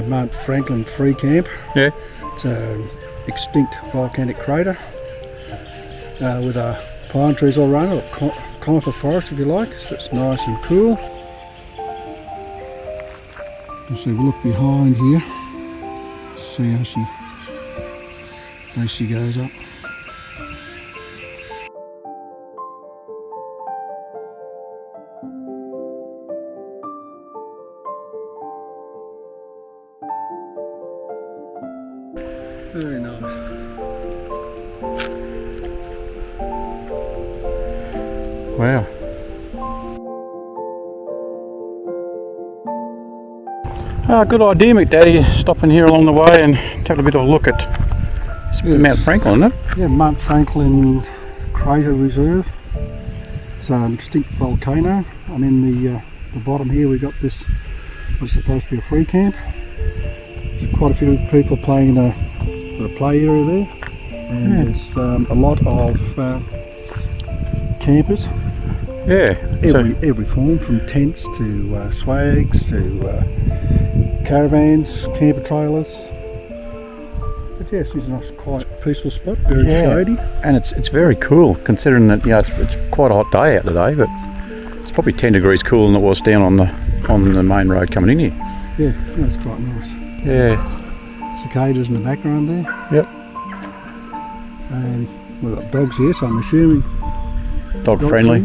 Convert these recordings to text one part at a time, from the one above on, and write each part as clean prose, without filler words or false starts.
Mt Franklin free camp. Yeah. It's an extinct volcanic crater with pine trees all around it, or conifer forest if you like, so it's nice and cool. So we look behind here, see how she goes up. Very nice. Wow. Good idea, Mcdaddy, stopping here along the way and take a bit of a look at Mt Franklin, isn't it? Yeah, Mt Franklin Crater Reserve. It's an extinct volcano. And in the bottom here we've got this, what's supposed to be a free camp. There's quite a few people playing in a play area there. And there's a lot of campers. Yeah. Every form, from tents to swags to caravans, camper trailers. But yes, it's a nice, quiet, peaceful spot, very shady. And it's very cool, considering that it's quite a hot day out today, but it's probably 10 degrees cooler than it was down on the main road coming in here. Yeah, that's quite nice. Yeah. Cicadas in the background there. Yep. And we've got dogs here, so I'm assuming Dog friendly.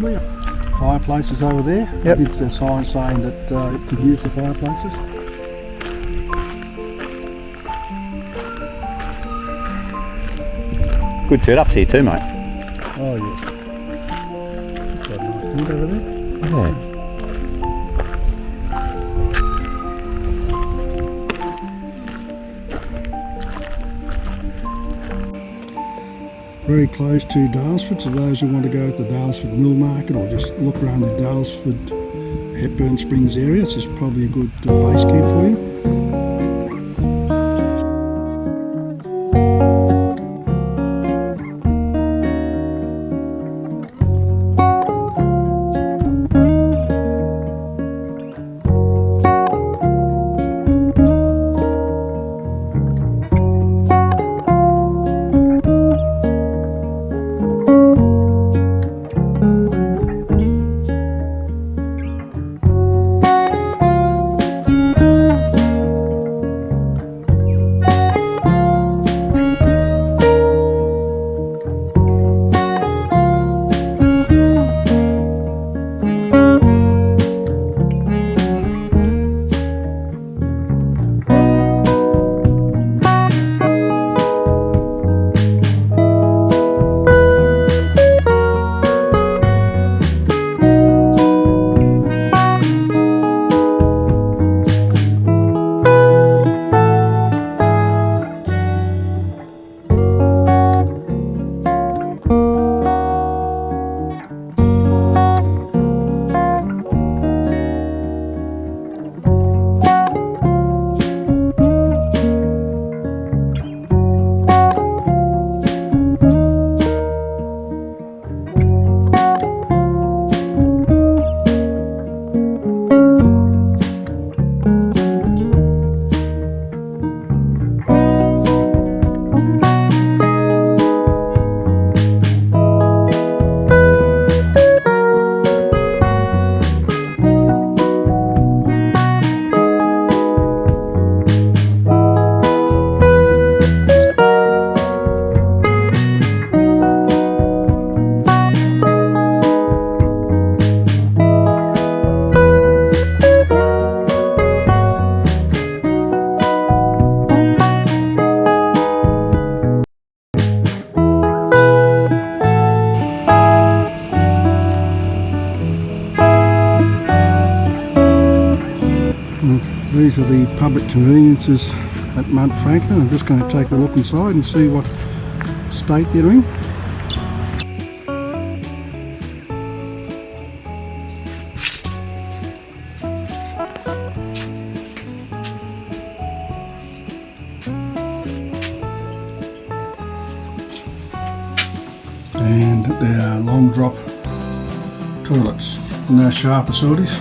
Fireplaces over there. Yep. It's a sign saying that it could use the fireplaces. Good setups here too, mate. Oh yes. Got a nice tent over there. Yeah. Very close to Daylesford, so those who want to go to the Daylesford Mill Market or just look around the Daylesford Hepburn Springs area, this is probably a good base camp for you. These are the public conveniences at Mt Franklin. I'm just going to take a look inside and see what state they're in. And there are long drop toilets in our shower facilities.